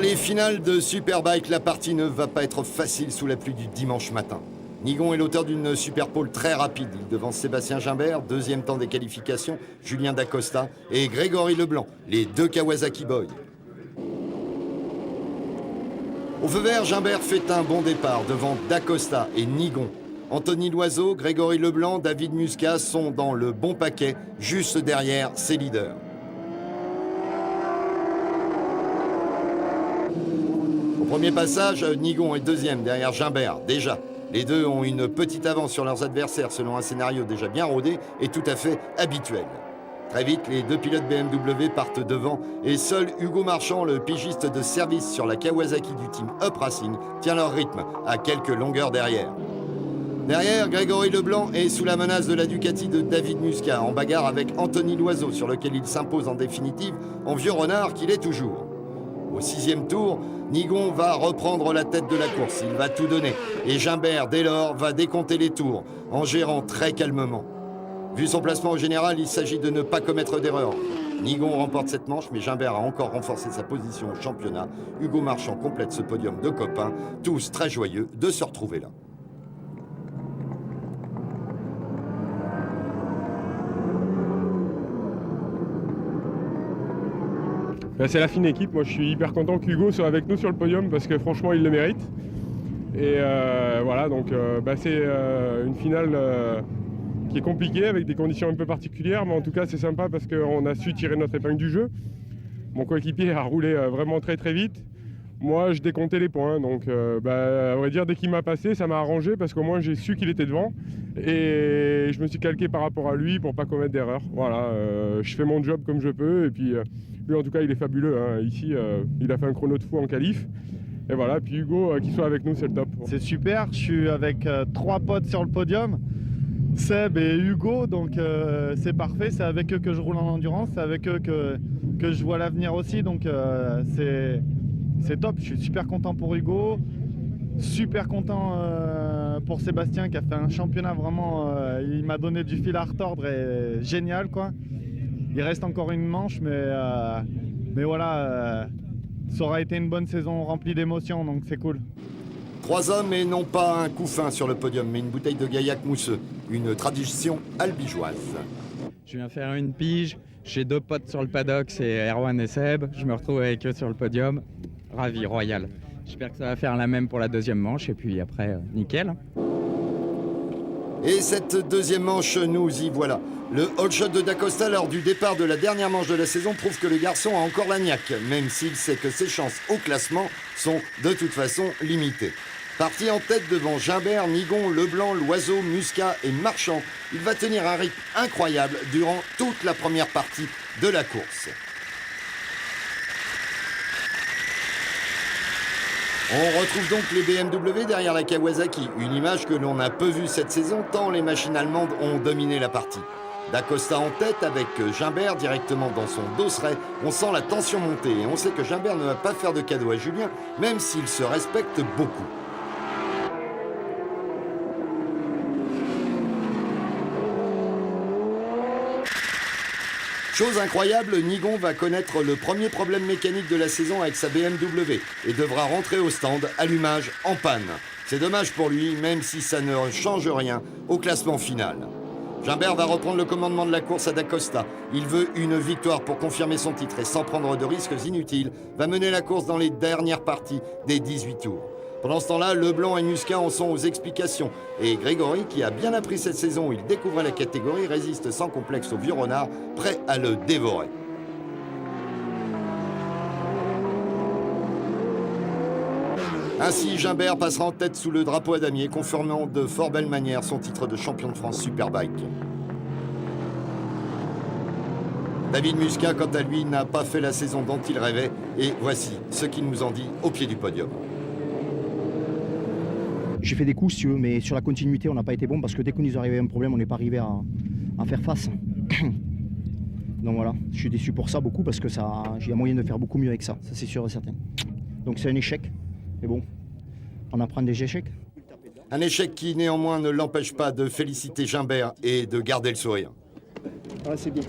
les finales de Superbike, la partie ne va pas être facile sous la pluie du dimanche matin. Nigon est l'auteur d'une superpole très rapide. Il devance Sébastien Gimbert, deuxième temps des qualifications, Julien Dacosta et Grégory Leblanc, les deux Kawasaki Boys. Au feu vert, Gimbert fait un bon départ devant Dacosta et Nigon. Anthony Loiseau, Grégory Leblanc, David Muscat sont dans le bon paquet, juste derrière ses leaders. Au premier passage, Nigon est deuxième derrière Gimbert, déjà. Les deux ont une petite avance sur leurs adversaires selon un scénario déjà bien rodé et tout à fait habituel. Très vite, les deux pilotes BMW partent devant et seul Hugo Marchand, le pigiste de service sur la Kawasaki du team Up Racing, tient leur rythme à quelques longueurs derrière. Derrière, Grégory Leblanc est sous la menace de la Ducati de David Muscat, en bagarre avec Anthony Loiseau, sur lequel il s'impose en définitive en vieux renard qu'il est toujours. Au sixième tour, Nigon va reprendre la tête de la course, il va tout donner. Et Gimbert, dès lors, va décompter les tours, en gérant très calmement. Vu son placement au général, il s'agit de ne pas commettre d'erreur. Nigon remporte cette manche, mais Gimbert a encore renforcé sa position au championnat. Hugo Marchand complète ce podium de copains, tous très joyeux de se retrouver là. C'est la fine équipe, moi je suis hyper content qu'Hugo soit avec nous sur le podium parce que franchement il le mérite. Et voilà, donc c'est une finale qui est compliquée avec des conditions un peu particulières, mais en tout cas c'est sympa parce qu'on a su tirer notre épingle du jeu. Mon coéquipier a roulé vraiment très très vite. Moi je décomptais les points, donc à vrai dire dès qu'il m'a passé ça m'a arrangé parce qu'au moins j'ai su qu'il était devant et je me suis calqué par rapport à lui pour pas commettre d'erreur. Voilà, je fais mon job comme je peux et puis lui en tout cas il est fabuleux, hein. Ici il a fait un chrono de fou en qualif et voilà, puis Hugo qui soit avec nous c'est le top. C'est super, je suis avec trois potes sur le podium, Seb et Hugo, donc c'est parfait, c'est avec eux que je roule en endurance, c'est avec eux que je vois l'avenir aussi, donc c'est top. Je suis super content pour Hugo, super content pour Sébastien qui a fait un championnat vraiment, il m'a donné du fil à retordre et génial quoi. Il reste encore une manche mais voilà, ça aura été une bonne saison remplie d'émotions donc c'est cool. Trois hommes et non pas un couffin sur le podium, mais une bouteille de gaillac mousseux, une tradition albigeoise. Je viens faire une pige, j'ai deux potes sur le paddock, c'est Erwan et Seb, je me retrouve avec eux sur le podium, ravi, royal. J'espère que ça va faire la même pour la deuxième manche et puis après, nickel. Et cette deuxième manche, nous y voilà. Le hot shot de Dacosta lors du départ de la dernière manche de la saison prouve que le garçon a encore la niaque, même s'il sait que ses chances au classement sont de toute façon limitées. Parti en tête devant Gimbert, Nigon, Leblanc, Loiseau, Muscat et Marchand, il va tenir un rythme incroyable durant toute la première partie de la course. On retrouve donc les BMW derrière la Kawasaki, une image que l'on a peu vue cette saison tant les machines allemandes ont dominé la partie. Dacosta en tête avec Gimbert directement dans son dosseret, on sent la tension monter et on sait que Gimbert ne va pas faire de cadeau à Julien, même s'il se respecte beaucoup. Chose incroyable, Nigon va connaître le premier problème mécanique de la saison avec sa BMW et devra rentrer au stand, allumage en panne. C'est dommage pour lui, même si ça ne change rien au classement final. Gimbert va reprendre le commandement de la course à Dacosta. Il veut une victoire pour confirmer son titre et sans prendre de risques inutiles, va mener la course dans les dernières parties des 18 tours. Pendant ce temps-là, Leblanc et Muscat en sont aux explications. Et Grégory, qui a bien appris cette saison où il découvrait la catégorie, résiste sans complexe au vieux renard, prêt à le dévorer. Ainsi, Gimbert passera en tête sous le drapeau à damier, confirmant de fort belle manière son titre de champion de France Superbike. David Muscat, quant à lui, n'a pas fait la saison dont il rêvait. Et voici ce qu'il nous en dit au pied du podium. J'ai fait des coups, si tu veux, mais sur la continuité, on n'a pas été bon parce que dès qu'on nous arrivait un problème, on n'est pas arrivé à faire face. Donc voilà, je suis déçu pour ça beaucoup parce que j'ai moyen de faire beaucoup mieux avec ça c'est sûr et certain. Donc c'est un échec, mais bon, on apprend des échecs. Un échec qui néanmoins ne l'empêche pas de féliciter Gimbert et de garder le sourire. Ah, c'est bien.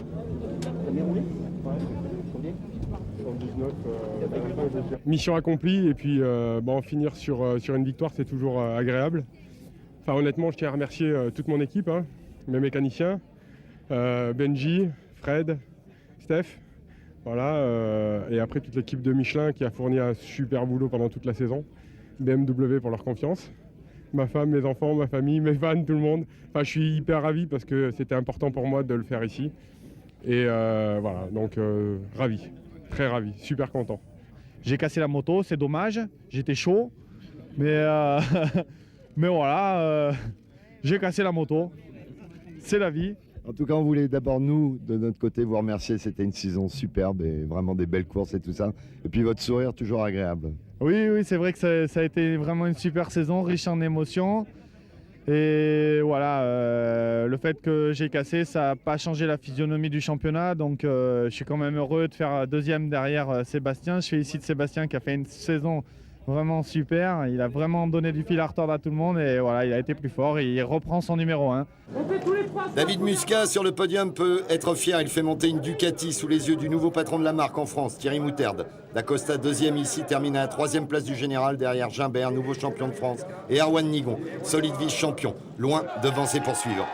T'as bien roulé? Ouais, combien? Sur 19, Mission accomplie et puis finir sur une victoire, c'est toujours agréable. Enfin, honnêtement, je tiens à remercier toute mon équipe, hein, mes mécaniciens, Benji, Fred, Steph, voilà, et après toute l'équipe de Michelin qui a fourni un super boulot pendant toute la saison, BMW pour leur confiance, ma femme, mes enfants, ma famille, mes fans, tout le monde. Enfin, je suis hyper ravi parce que c'était important pour moi de le faire ici. Et voilà, donc ravi, très ravi, super content. J'ai cassé la moto, c'est dommage, j'étais chaud, mais, mais voilà, j'ai cassé la moto, c'est la vie. En tout cas, on voulait d'abord, nous, de notre côté, vous remercier. C'était une saison superbe et vraiment des belles courses et tout ça. Et puis votre sourire, toujours agréable. Oui, c'est vrai que ça a été vraiment une super saison, riche en émotions. Et voilà, le fait que j'ai cassé, ça n'a pas changé la physionomie du championnat. Donc je suis quand même heureux de faire deuxième derrière Sébastien. Je félicite Sébastien qui a fait une saison vraiment super. Il a vraiment donné du fil à retordre à tout le monde et voilà, il a été plus fort et il reprend son numéro 1. David Muscat sur le podium peut être fier. Il fait monter une Ducati sous les yeux du nouveau patron de la marque en France, Thierry Moutarde. Dacosta, deuxième ici, termine à la troisième place du général derrière Gimbert, nouveau champion de France, et Erwan Nigon, solide vice-champion, loin devant ses poursuivants.